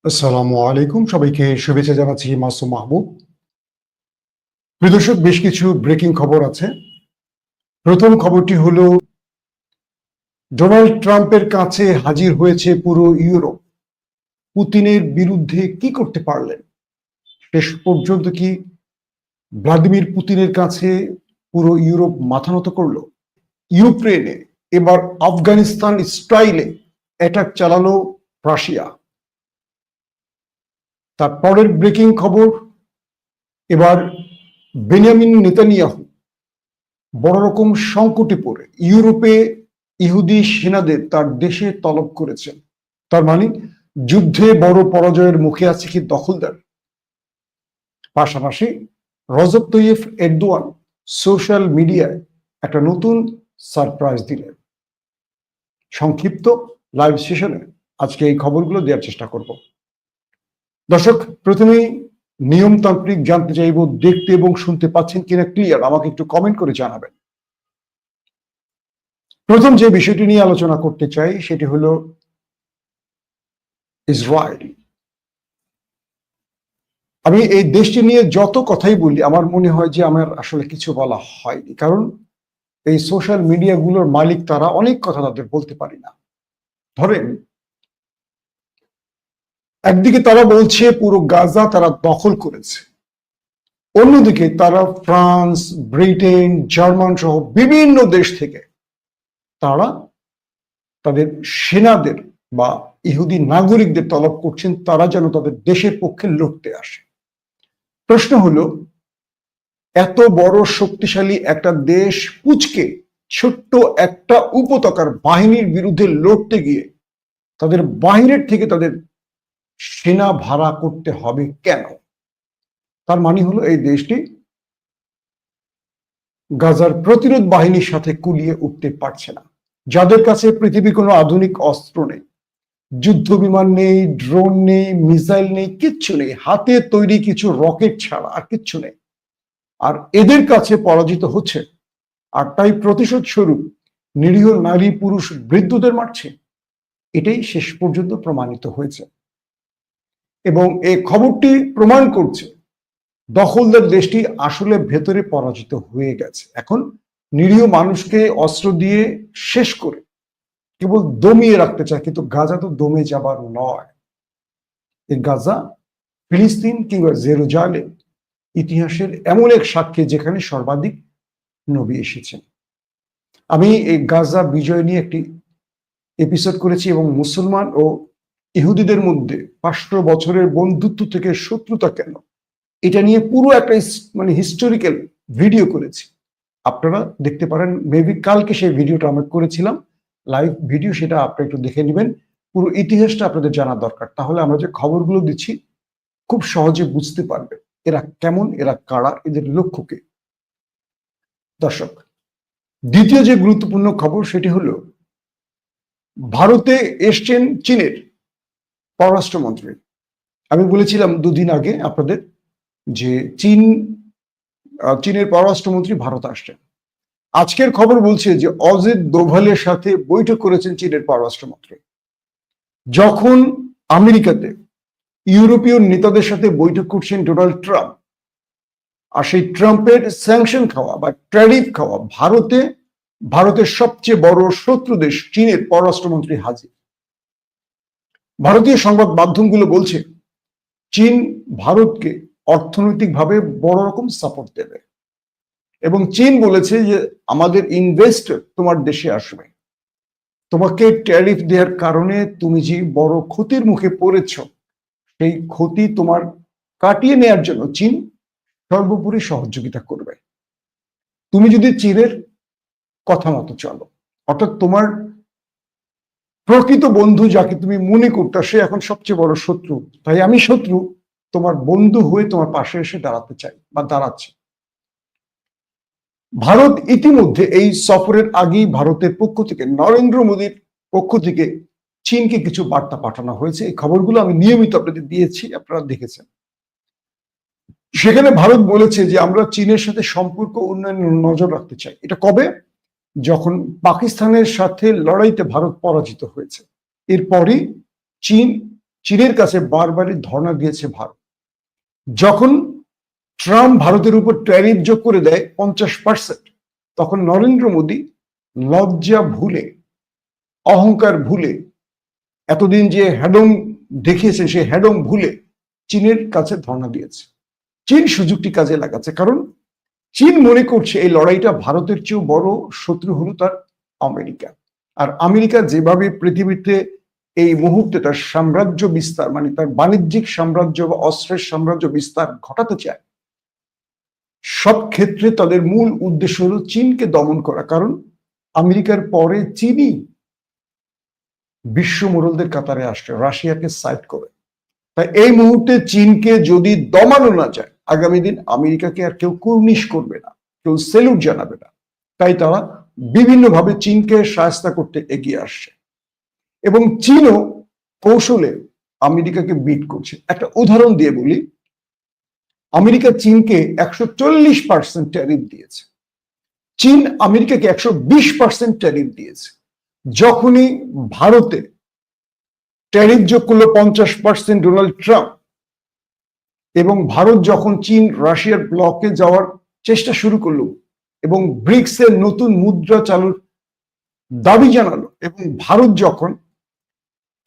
আসসালামু আলাইকুম, সবাইকে শুভেচ্ছা জানাচ্ছি মাসুম মাহবুব। প্রিয় দর্শক, বেশ কিছু ব্রেকিং খবর আছে। প্রথম খবরটি হলো, ডোনাল্ড ট্রাম্পের কাছে হাজির হয়েছে পুরো ইউরোপ। পুতিনের বিরুদ্ধে কি করতে পারলেন? শেষ পর্যন্ত কি ভ্লাদিমির পুতিনের কাছে পুরো ইউরোপ মাথা নত করলো? ইউক্রেনে এবার আফগানিস্তান স্টাইলে অ্যাটাক চালালো রাশিয়া। তারপরের ব্রেকিং খবর, এবার বেনিয়ামিন নেতানিয়াহু বড় রকম সংকটে পড়ে ইউরোপে ইহুদি সেনাদের তার দেশে তলব করেছেন। তার মানে যুদ্ধে বড় পরাজয়ের মুখে আছে কি দখলদার। পাশাপাশি রজব তৈয়ব এরদোয়ান সোশ্যাল মিডিয়ায় একটা নতুন সারপ্রাইজ দিলেন। সংক্ষিপ্ত লাইভ সেশনে আজকে এই খবরগুলো দেওয়ার চেষ্টা করব। দর্শক, প্রথমেই নিয়মতান্ত্রিক জানতে চাইব, দেখতে এবং শুনতে পাচ্ছেন কিনা ক্লিয়ার, আমাকে একটু কমেন্ট করে জানাবেন। প্রথম যে বিষয়টি নিয়ে আলোচনা করতে চাই সেটি হলো ইসরায়েল। আমি এই দেশটি নিয়ে যত কথাই বলি, আমার মনে হয় যে আমার আসলে কিছু বলা হয়নি, কারণ এই সোশ্যাল মিডিয়াগুলোর মালিক তারা, অনেক কথা তাদের বলতে পারি না। ধরেন, একদিকে তারা বলছে পুরো গাজা তারা দখল করেছে, অন্যদিকে তারা ফ্রান্স, ব্রিটেন, জার্মান সহ বিভিন্ন দেশ থেকে তারা তাদের সেনাদের বা ইহুদি নাগরিকদের তলব করছেন, তারা যেন তাদের দেশের পক্ষে লড়তে আসে। প্রশ্ন হলো, এত বড় শক্তিশালী একটা দেশ পুচকে ছোট্ট একটা উপত্যকার বাহিনীর বিরুদ্ধে লড়তে গিয়ে তাদের বাহিরের থেকে তাদের সেনা ভাড়া করতে হবে কেন? তার মানে হলো এই দেশটি গাজার প্রতিরোধ বাহিনীর সাথে কুলিয়ে উঠতে পারছে না, যাদের কাছে পৃথিবীর কোনো আধুনিক অস্ত্র নেই, যুদ্ধ বিমান নেই, ড্রোন নেই, মিসাইল নেই, কিচ্ছু নেই, হাতে তৈরি কিছু রকেট ছাড়া আর কিচ্ছু নেই। আর এদের কাছে পরাজিত হচ্ছে, আর তাই প্রতিশোধ স্বরূপ নিরীহ নারী, পুরুষ, বৃদ্ধদের মারছে। এটাই শেষ পর্যন্ত প্রমাণিত হয়েছে, এবং এই খবরটি প্রমাণ করছে দখলদার দেশটি আসলে ভেতরে পরাজিত হয়ে গেছে। এখন নিরীহ মানুষকে অস্ত্র দিয়ে শেষ করে কেবল দমিয়ে রাখতে চায়, কিন্তু গাজা তো দমে যাবার নয়। এই গাজা, ফিলিস্তিন কিংবা জেরুজালেম ইতিহাসের এমন এক সাক্ষী যেখানে সর্বাধিক নবী এসেছেন। আমি এই গাজা বিজয় নিয়ে একটি এপিসোড করেছি, এবং মুসলমান ও ইহুদিদের মধ্যে 500 বছরের বন্ধুত্ব থেকে শত্রুতা কেন, এটা নিয়ে পুরো একটা হিস্টোরিক্যাল ভিডিও করেছি। আপনারা দেখতে পারেন, মেবি কালকে সেই ভিডিওটা আমরা করেছিলাম লাইভ ভিডিও, সেটা আপনারা একটু দেখে নেবেন। পুরো ইতিহাসটা আপনাদের জানা দরকার, তাহলে আমরা যে খবরগুলো দিচ্ছি খুব সহজে বুঝতে পারবে এরা কেমন, এরা কারা, এদের লক্ষ্য কি। দর্শক, দ্বিতীয় যে গুরুত্বপূর্ণ খবর সেটি হলো, ভারতে এসছেন চীনের পররাষ্ট্রমন্ত্রী। আমি বলেছিলাম দুদিন আগে আপনাদের যে চীনের পররাষ্ট্রমন্ত্রী ভারত আসছেন। আজকের খবর বলছে যে অজিত দোভালের সাথে বৈঠক করেছেন চীনের পররাষ্ট্রমন্ত্রী। যখন আমেরিকাতে ইউরোপীয় নেতাদের সাথে বৈঠক করছেন ডোনাল্ড ট্রাম্প, আর সেই ট্রাম্পের স্যাংশন খাওয়া বা ট্যারিফ খাওয়া ভারতের সবচেয়ে বড় শত্রু দেশ চীনের পররাষ্ট্রমন্ত্রী হাজির। ভারতীয় সংবাদ মাধ্যমগুলো বলছে চীন ভারতকে অর্থনৈতিকভাবে বড় রকম সাপোর্ট দেবে, এবং চীন বলেছে যে আমাদের ইনভেস্টর তোমার দেশে আসবে, তোমাকে ট্যারিফ দেওয়ার কারণে তুমি যে বড় ক্ষতির মুখে পড়েছ, সেই ক্ষতি তোমার কাটিয়ে নেয়ার জন্য চীন সর্বোপরি সহযোগিতা করবে, তুমি যদি চীনের কথা মতো চলো। অর্থাৎ তোমার প্রকৃত বন্ধু যাকে তুমি মনে করতে, সে এখন সবচেয়ে বড় শত্রু, তাই আমি শত্রু তোমার বন্ধু হয়ে তোমার পাশে এসে দাঁড়াতে চাই বা দাঁড়াচ্ছে। ভারত ইতিমধ্যে এই সফরের আগেই ভারতের পক্ষ থেকে, নরেন্দ্র মোদীর পক্ষ থেকে চীনকে কিছু বার্তা পাঠানো হয়েছে। এই খবরগুলো আমি নিয়মিত আপনাদের দিয়েছি, আপনারা দেখেছেন। সেখানে ভারত বলেছে যে আমরা চীনের সাথে সম্পর্ক উন্নয়নের নজর রাখতে চাই। এটা কবে? যখন পাকিস্তানের সাথে লড়াইতে ভারত পরাজিত হয়েছে, এরপরই চীন চীনের কাছে বারবারই ধর্ণা দিয়েছে ভারত। যখন ট্রাম্প ভারতের উপর ট্যারিফ যোগ করে দেয় 50%, তখন নরেন্দ্র মোদী লজ্জা ভুলে, অহংকার ভুলে, এতদিন যে হ্যাডম দেখিয়েছে সে হ্যাডম ভুলে চীনের কাছে ধর্ণা দিয়েছে। চীন সুযোগটি কাজে লাগাচ্ছে, কারণ চীন মনে করছে এই লড়াইটা ভারতের চেয়েও বড় শত্রু হলো তার আমেরিকা। আর আমেরিকা যেভাবে পৃথিবীতে এই মুহূর্তে তার সাম্রাজ্য বিস্তার, মানে তার বাণিজ্যিক সাম্রাজ্য বা অস্ত্রের সাম্রাজ্য বিস্তার ঘটাতে চায়, সব ক্ষেত্রে তাদের মূল উদ্দেশ্য হলো চীনকে দমন করা। কারণ আমেরিকার পরে চীনই বিশ্ব মোড়লদের কাতারে আসছে, রাশিয়াকে সাইড করে। তাই এই মুহূর্তে চীনকে যদি দমানো না যায়, আগামী দিন আমেরিকাকে আর কেউ কুর্নিশ করবে না, কেউ সেলুট জানাবে না। তাই তারা বিভিন্নভাবে চীনকে সহায়তা করতে এগিয়ে আসছে, এবং চীনও কৌশলে আমেরিকাকে বিট করছে। একটা উদাহরণ দিয়ে বলি, আমেরিকা চীনকে 140% ট্যারিফ দিয়েছে, চীন আমেরিকাকে 120% ট্যারিফ দিয়েছে। যখনই ভারতে ট্যারিফ যোগ করলো 50% ডোনাল্ড ট্রাম্প, এবং ভারত যখন চীন রাশিয়ার ব্লকে যাওয়ার চেষ্টা শুরু করলো এবং ব্রিক্সের নতুন মুদ্রা চালুর দাবি জানালো, এবং ভারত যখন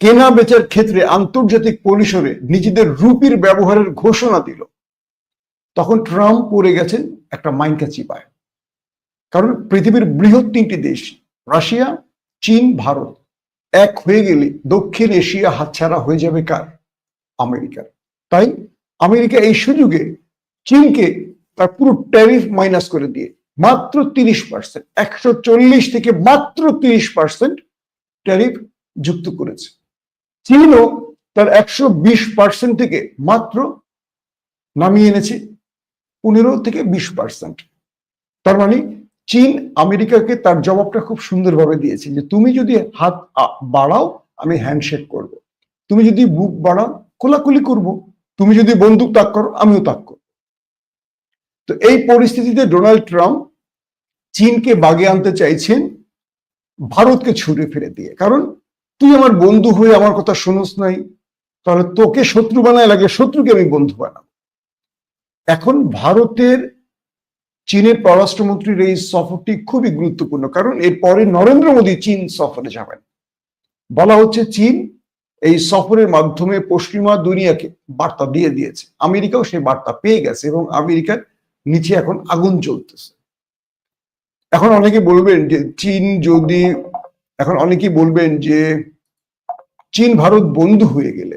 কেনা বেচার ক্ষেত্রে আন্তর্জাতিক পরিসরে নিজেদের রুপির ব্যবহারের ঘোষণা দিল, তখন ট্রাম্প পড়ে গেছেন একটা মাইনকা চিপায়। কারণ পৃথিবীর বৃহৎ তিনটি দেশ, রাশিয়া, চীন, ভারত, এক হয়ে গেলে দক্ষিণ এশিয়া হাতছাড়া হয়ে যাবে কার? আমেরিকার। তাই আমেরিকা এই সুযোগে চীনকে তার পুরো ট্যারিফ মাইনাস করে দিয়ে মাত্র 30%, 140 থেকে মাত্র 30% ট্যারিফ যুক্ত করেছে। চীনও তার 120% থেকে মাত্র নামিয়ে এনেছে 15 থেকে 20%। তার মানে চীন আমেরিকাকে তার জবাবটা খুব সুন্দরভাবে দিয়েছে, যে তুমি যদি হাত বাড়াও আমি হ্যান্ডশেক করব, তুমি যদি বুক বাড়াও কোলাকুলি করব, তুমি যদি বন্দুক তাক করো আমিও তাক করব। তো এই পরিস্থিতিতে ডোনাল্ড ট্রাম্প চীনকে বাগে আনতে চাইছেন ভারতকে ছুড়ে ফেলে দিয়ে। কারণ তুই আমার বন্ধু হয়ে আমার কথা শুনোস নাই, তাহলে তোকে শত্রু বানায় লাগে, শত্রুকে আমি বন্ধু বানাবো। এখন ভারতের চীনের পররাষ্ট্রমন্ত্রীর এই সফরটি খুবই গুরুত্বপূর্ণ, কারণ এরপরে নরেন্দ্র মোদী চীন সফরে যাবেন। বলা হচ্ছে চীন এই সফরের মাধ্যমে পশ্চিমা দুনিয়াকে বার্তা দিয়ে দিয়েছে, আমেরিকাও সেই বার্তা পেয়ে গেছে, এবং আমেরিকার নিচে এখন আগুন জ্বলতেছে। এখন অনেকে বলবেন যে চীন ভারত বন্ধু হয়ে গেলে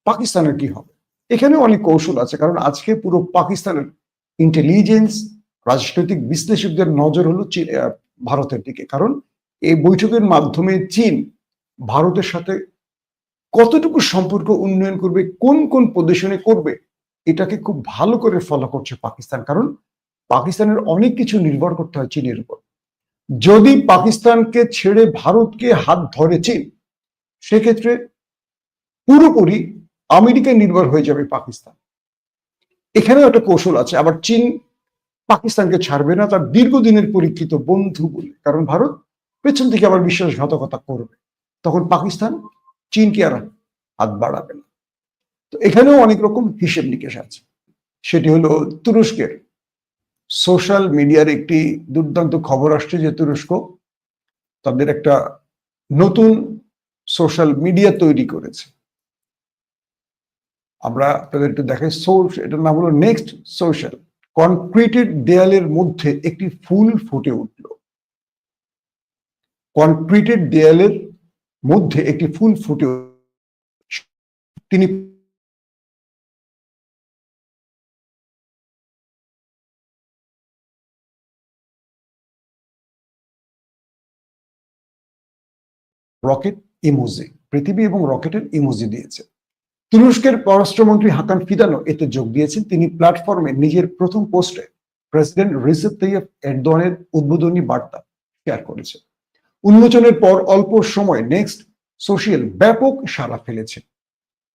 পাকিস্তানের কি হবে? এখানেও অনেক কৌশল আছে, কারণ আজকে পুরো পাকিস্তানের ইন্টেলিজেন্স, রাজনৈতিক বিশ্লেষকদের নজর হলো ভারতের দিকে। কারণ এই বৈঠকের মাধ্যমে চীন ভারতের সাথে কতটুকু সম্পর্ক উন্নয়ন করবে, কোন কোন পজিশনে করবে, এটাকে খুব ভালো করে ফলো করছে পাকিস্তান। কারণ পাকিস্তানের অনেক কিছু নির্ভর করতে হয় চীনের উপর। যদি পাকিস্তানকে ছেড়ে ভারতকে হাত ধরে চীন, সেক্ষেত্রে পুরোপুরি আমেরিকায় নির্ভর হয়ে যাবে পাকিস্তান। এখানেও একটা কৌশল আছে। আবার চীন পাকিস্তানকে ছাড়বে না তার দীর্ঘদিনের পরীক্ষিত বন্ধু বলে, কারণ ভারত পেছন থেকে আবার বিশ্বাসঘাতকতা করবে, তখন পাকিস্তান চীনকে আর হাত বাড়াবে না। তো এখানেও অনেক রকম হিসেব নিকেশ আছে। সেটি হলো তুরস্কের সোশ্যাল মিডিয়ার একটি দুর্দান্ত খবর আসছে যে তুরস্ক তাদের একটা নতুন সোশ্যাল মিডিয়া তৈরি করেছে। আমরা আপনাদের একটু দেখাই, এটার নাম হলো নেক্সট সোশ্যাল। কনক্রিটেড দেয়ালের মধ্যে একটি ফুল ফুটে উঠল, কনক্রিটেড দেয়ালের মধ্যে একটি ফুল ফুটে তিনি রকেট ইমোজি, পৃথিবী এবং রকেটের ইমোজি দিয়েছে। তুরস্কের পররাষ্ট্রমন্ত্রী হাকান ফিদানও এতে যোগ দিয়েছেন। তিনি প্ল্যাটফর্মে নিজের প্রথম পোস্টে প্রেসিডেন্ট রিসেপ তাইয়েপ এরদোয়ানের উদ্বোধনী বার্তা শেয়ার করেছে। উন্মোচনের পর অল্প সময় নেক্সট সোশ্যাল ব্যাপক সাড়া ফেলেছে।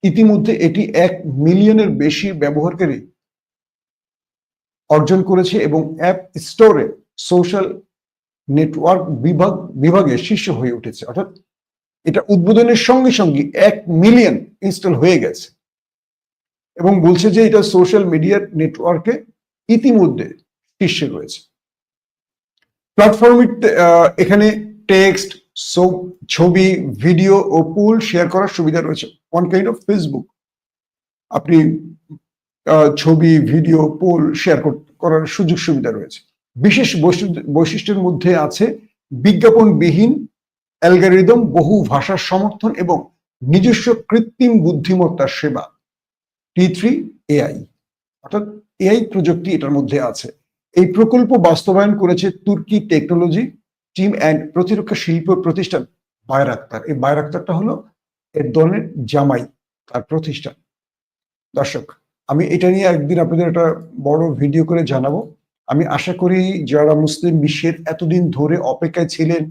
ইতিমধ্যে এটি 1 মিলিয়নের বেশি ব্যবহারকারী অর্জন করেছে এবং অ্যাপ স্টোরে সোশ্যাল নেটওয়ার্ক বিভাগে শীর্ষ হয়ে উঠেছে। অর্থাৎ এটা উদ্বোধনের সঙ্গে সঙ্গে 1 মিলিয়ন ইনস্টল হয়ে গেছে এবং বলছে যে এটা সোশ্যাল মিডিয়ার নেটওয়ার্কে ইতিমধ্যে শীর্ষে রয়েছে। প্ল্যাটফর্মে এখানে টেক্সট, ছবি, ভিডিও ও পোল শেয়ার করার সুবিধা রয়েছে। One kind of Facebook. আপনি ছবি, ভিডিও, পোল শেয়ার করার সুযোগ সুবিধা রয়েছে। বিশেষ বৈশিষ্ট্যের মধ্যে আছে বিজ্ঞাপনবিহীন অ্যালগরিদম, বহু ভাষার সমর্থন এবং নিজস্ব কৃত্রিম বুদ্ধিমত্তার সেবা। T3 AI, অর্থাৎ এআই প্রযুক্তি এটার মধ্যে আছে। এই প্রকল্প বাস্তবায়ন করেছে তুর্কি টেকনোলজি টিম অ্যান্ড প্রতিরক্ষা শিল্প প্রতিষ্ঠান বায়রাক্তার। এই বায়রাক্তারটা হলো এরদোয়ানের জামাই, তার প্রতিষ্ঠান। দর্শক, আমি এটা নিয়ে একদিন আপনাদের একটা বড় ভিডিও করে জানাবো। আমি আশা করি যারা মুসলিম বিশ্বের এতদিন ধরে অপেক্ষায় ছিলেন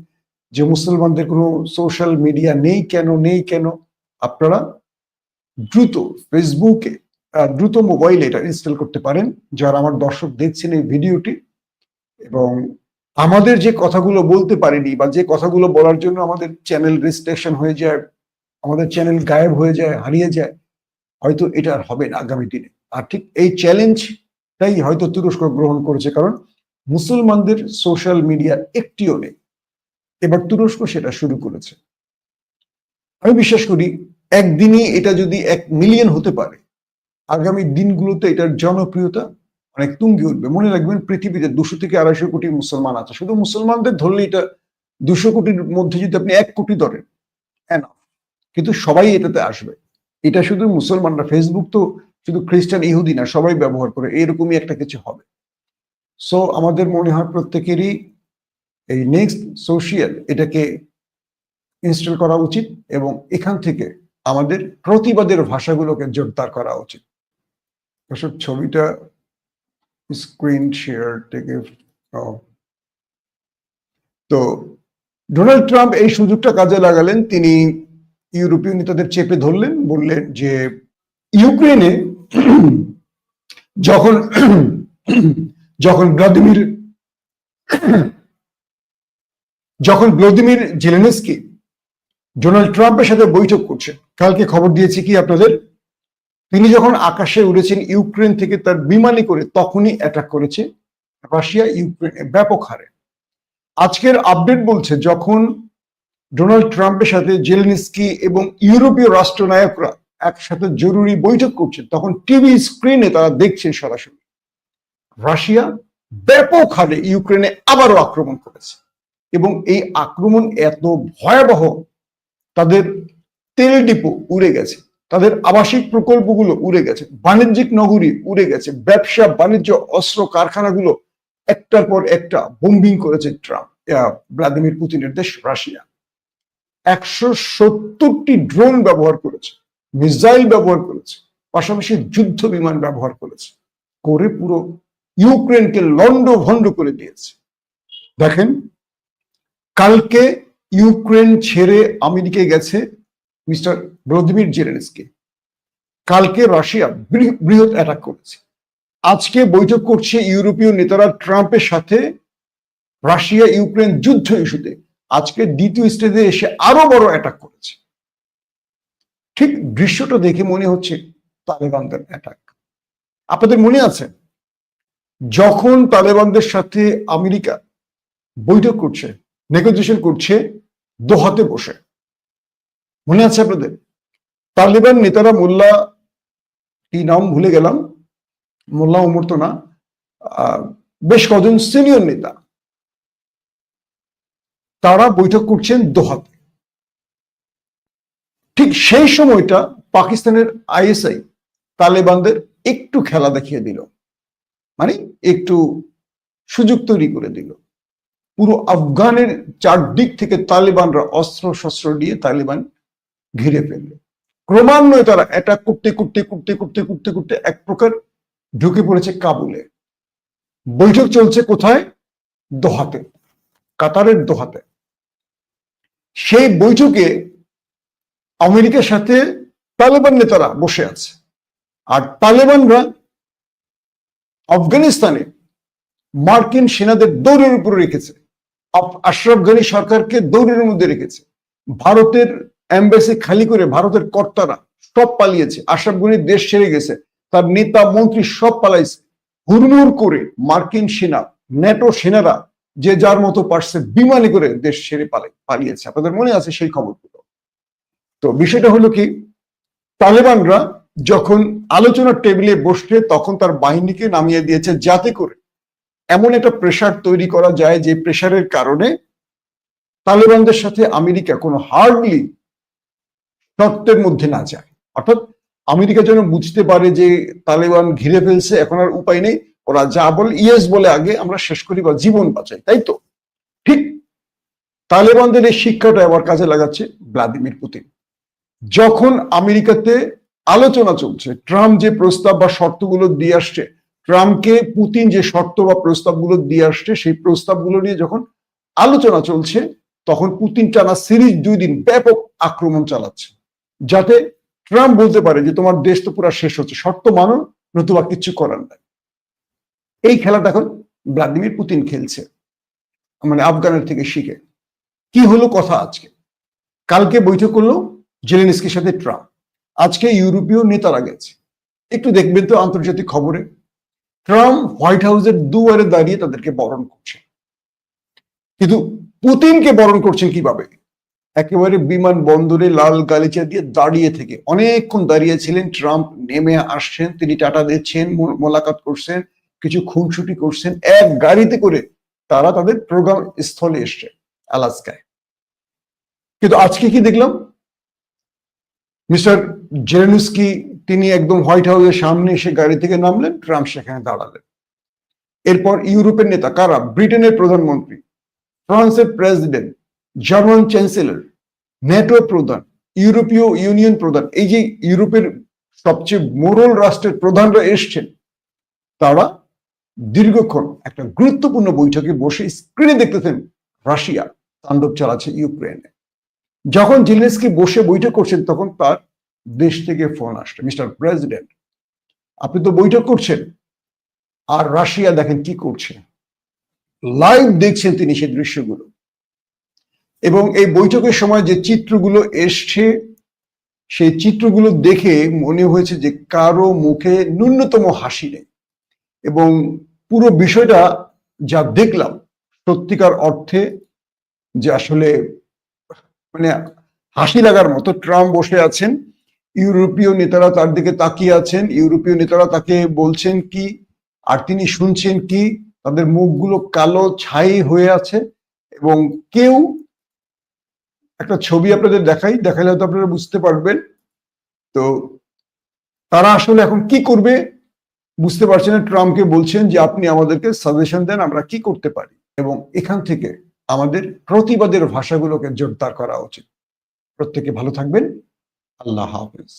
যে মুসলমানদের কোনো সোশ্যাল মিডিয়া নেই কেন, আপনারা দ্রুত ফেসবুকে দ্রুত মোবাইলে এটা ইনস্টল করতে পারেন, যারা আমার দর্শক দেখছেন এই ভিডিওটি। এবং আমাদের যে কথাগুলো বলতে পারিনি বা যে কথাগুলো বলার জন্য আমাদের চ্যানেল রেজিস্ট্রেশন হয়ে যায়, আমাদের চ্যানেল গায়েব হয়ে যায়, হারিয়ে যায়, হয়তো এটা আর হবে না আগামী দিনে। আর ঠিক এই চ্যালেঞ্জটাই হয়তো তুরস্ক গ্রহণ করেছে, কারণ মুসলমানদের সোশ্যাল মিডিয়া একটিও নেই। এবার তুরস্ক সেটা শুরু করেছে। আমি বিশ্বাস করি একদিনই এটা যদি 1 মিলিয়ন হতে পারে, আগামী দিনগুলোতে এটার জনপ্রিয়তা অনেক তুঙ্গে উঠবে। মনে রাখবেন, পৃথিবীতে 200 থেকে 250 কোটি মুসলমান আছে। শুধু মুসলমানদের ধরলে এটা 200 কোটির মধ্যে যদি আপনি 1 কোটি ধরেন, কিন্তু সবাই এটাতে আসবে। এটা শুধু মুসলমান না, ফেসবুক তো শুধু খ্রিস্টান ইহুদি না, সবাই ব্যবহার করে, এরকমই একটা কিছু হবে। সো আমাদের মনে হয় প্রত্যেকেরই এই নেক্সট সোশিয়াল এটাকে ইনস্টল করা উচিত এবং এখান থেকে আমাদের প্রতিবাদের ভাষাগুলোকে জোরদার করা উচিত। দর্শক, ছবিটা স্ক্রিন শেয়ার থেকে তো ডোনাল্ড ট্রাম্প এই সুযোগটা কাজে লাগালেন। তিনি ইউরোপীয় নেতাদের চেপে ধরলেন, বললেন যে ইউক্রেনে যখন যখন ভ্লাদিমির জেলেনস্কি ডোনাল্ড ট্রাম্পের সাথে বৈঠক করছেন, কালকে খবর দিয়েছি কি আপনাদের, তিনি যখন আকাশে উড়েছেন ইউক্রেন থেকে তার বিমানে করে, তখনই অ্যাটাক করেছে রাশিয়া ইউক্রেনে ব্যাপক হারে। আজকের আপডেট বলছে যখন ডোনাল্ড ট্রাম্পের সাথে জেলেনস্কি এবং ইউরোপীয় রাষ্ট্রনায়করা একসাথে জরুরি বৈঠক করছেন, তখন টিভি স্ক্রিনে তারা দেখছেন সরাসরি রাশিয়া ব্যাপক হারে ইউক্রেনে আবারও আক্রমণ করেছে। এবং এই আক্রমণ এত ভয়াবহ, তাদের তেল ডিপো উড়ে গেছে, তাদের আবাসিক প্রকল্পগুলো উড়ে গেছে, বাণিজ্যিক নগরী উড়ে গেছে, ব্যবসা বাণিজ্য, অস্ত্র কারখানাগুলো একটার পর একটা বোম্বিং করেছে ভ্লাদিমির পুতিনের দেশ রাশিয়া। 170টি ড্রোন ব্যবহার করেছে, মিসাইল ব্যবহার করেছে, পাশাপাশি যুদ্ধ বিমান ব্যবহার করেছে, করে পুরো ইউক্রেনকে লন্ডভন্ড করে দিয়েছে। দেখেন, কালকে ইউক্রেন ছেড়ে আমেরিকায় গেছে মিস্টার ভ্লাদিমির জেলেনস্কি। কালকে রাশিয়া বৃহৎ অ্যাটাক করেছে। আজকে বৈঠক করছে ইউরোপীয় নেতারা ট্রাম্পের সাথে রাশিয়া ইউক্রেন যুদ্ধ ইস্যুতে। আজকে দ্বিতীয় স্টেজে এসে আরো বড় অ্যাটাক করেছে। ঠিক দৃশ্যটা দেখে মনে হচ্ছে তালেবানদের অ্যাটাক। আপনাদের মনে আছে যখন তালেবানদের সাথে আমেরিকা বৈঠক করছে, নেগোসিয়েশন করছে দোহাতে বসে, মনে আছে আপনাদের? তালেবান নেতারা, মোল্লা, কি নাম ভুলে গেলাম, মোল্লা ওমর তো না, বেশ কজন সিনিয়র নেতা, তারা বৈঠক করছেন দোহাতে। ঠিক সেই সময়টা পাকিস্তানের আইএসআই তালেবানদের একটু খেলা দেখিয়ে দিল, মানে একটু সুযোগ তৈরি করে দিল। পুরো আফগানের চারদিক থেকে তালেবানরা অস্ত্র শস্ত্র দিয়ে তালেবান ঘিরে ফেলল। ক্রমান্বয়ে তারা অ্যাটাক করতে করতে করতে করতে করতে করতে এক প্রকার ঢুকে পড়েছে কাবুলে। বৈঠক চলছে কোথায়? দোহাতে, কাতারের দোহাতে। সেই বৈঠকে আমেরিকার সাথে তালেবান নেতারা বসে আছে, আর তালেবানরা আফগানিস্তানে মার্কিন সেনাদের দৌড়ের উপরে রেখেছে, আশরাফ গানি সরকারকে দৌড়ের মধ্যে রেখেছে। ভারতের এম্বাসি খালি করে ভারতের কর্তারা সব পালিয়েছে, আশরাফ গনি দেশ ছেড়ে গেছে, তার নেতা মন্ত্রী সব পালাইছে। হুড়মুড় করে মার্কিন সেনা, ন্যাটো সেনারা যে যার মতো পারছে বিমানে করে দেশ ছেড়ে পালিয়েছে। আপনাদের মনে আছে সেই খবরগুলো? তো বিষয়টা হলো কি, তালেবানরা যখন আলোচনার টেবিলে বসছে তখন তার বাহিনীকে নামিয়ে দিয়েছে, যাতে করে এমন একটা প্রেসার তৈরি করা যায় যে প্রেসারের কারণে তালেবানদের সাথে আমেরিকা কোনো হার্ডলি শর্তের মধ্যে না যায়। অর্থাৎ আমেরিকা যেন বুঝতে পারে যে তালেবান ঘিরে ফেলছে, এখন আর উপায় নেই, ওরা যা বলে ইয়েস বলে আগে আমরা শেষ করি বা জীবন বাঁচাই, তাই তো? ঠিক তালেবানদের এই শিক্ষাটা আবার কাজে লাগাচ্ছে ভ্লাদিমির পুতিন। যখন আমেরিকাতে আলোচনা চলছে, ট্রাম্প যে প্রস্তাব বা শর্তগুলো দিয়ে আসছে, ট্রাম্পকে পুতিন যে শর্ত বা প্রস্তাবগুলো দিয়ে আসছে, সেই প্রস্তাবগুলো নিয়ে যখন আলোচনা চলছে, তখন পুতিন টানা সিরিজ 2 দিন ব্যাপক আক্রমণ চালাচ্ছে, যাতে ট্রাম্প বলতে পারে যে তোমার দেশ তো পুরো শেষ হচ্ছে, শর্ত মানো, নতুবা কিচ্ছু করার নাই। এই খেলাটা এখন ভ্লাদিমির পুতিন খেলছে, মানে আফগানের থেকে শিখে। কি হলো কথা আজকে? কালকে বৈঠক করলো জেলেনস্কির সাথে ট্রাম্প, আজকে ইউরোপীয় নেতারা গেছে। একটু দেখবেন তো আন্তর্জাতিক খবরে, ট্রাম্প হোয়াইট হাউসের দুয়ারে দাঁড়িয়ে তাদেরকে বরণ করছে, কিন্তু পুতিনকে বরণ করছেন কিভাবে? একেবারে বিমান বন্দরে লাল গালিচা দিয়ে দাঁড়িয়ে থেকে অনেকক্ষণ দাঁড়িয়েছিলেন। ট্রাম্প নেমে আসছেন, তিনি টাটা দিচ্ছেন, মোলাকাত করছেন, কিছু খুনসুটি করছেন, এক গাড়িতে করে তারা তাদের প্রোগ্রাম স্থলে এসছে আলাস্কায়। কিন্তু আজকে কি দেখলাম, মিস্টার জেলেনস্কি তিনি একদম হোয়াইট হাউসের সামনে এসে গাড়ি থেকে নামলেন, ট্রাম্প সেখানে দাঁড়ালেন। এরপর ইউরোপের নেতা কারা? ব্রিটেনের প্রধানমন্ত্রী, ফ্রান্সের প্রেসিডেন্ট, জার্মান চ্যান্সেলর, ন্যাটো প্রধান, ইউরোপীয় ইউনিয়ন প্রধান, এই যে ইউরোপের সবচেয়ে মোড়ল রাষ্ট্রের প্রধানরা এসছেন, তারা দীর্ঘক্ষণ একটা গুরুত্বপূর্ণ বৈঠকে বসে স্ক্রিনে দেখতেছেন রাশিয়া তাণ্ডব চালাচ্ছে ইউক্রেনে। যখন জেলেনস্কি বসে বৈঠক করছেন, তখন তার দেশ থেকে ফোন আসছে, মিস্টার প্রেসিডেন্ট আপনি তো বৈঠক করছেন, আর রাশিয়া দেখেন কি করছে, লাইভ দেখছেন তিনি সেই দৃশ্যগুলো। এবং এই বৈঠকের সময় যে চিত্রগুলো এসছে, সেই চিত্রগুলো দেখে মনে হয়েছে যে কারো মুখে ন্যূনতম হাসি নেই। এবং পুরো বিষয়টা যা দেখলাম, সত্যিকার অর্থে যে আসলে মানে হাসি লাগার মতো। ট্রাম্প বসে আছেন, ইউরোপীয় নেতারা তার দিকে তাকিয়ে আছেন, ইউরোপীয় নেতারা তাকে বলছেন কি আর তিনি শুনছেন কি, তাদের মুখগুলো কালো ছাই হয়ে আছে। এবং কেউ, একটা ছবি আপনাদের দেখাইলে হয়তো আপনারা বুঝতে পারবেন। তো তারা আসলে এখন কি করবে বুঝতে পারছেন না। ট্রাম্পকে বলছেন যে আপনি আমাদেরকে সাজেশন দেন, আমরা কি করতে পারি, এবং এখান থেকে আমাদের প্রতিবাদের ভাষাগুলোকে জোরদার করা উচিত। প্রত্যেকে ভালো থাকবেন। আল্লাহ হাফেজ।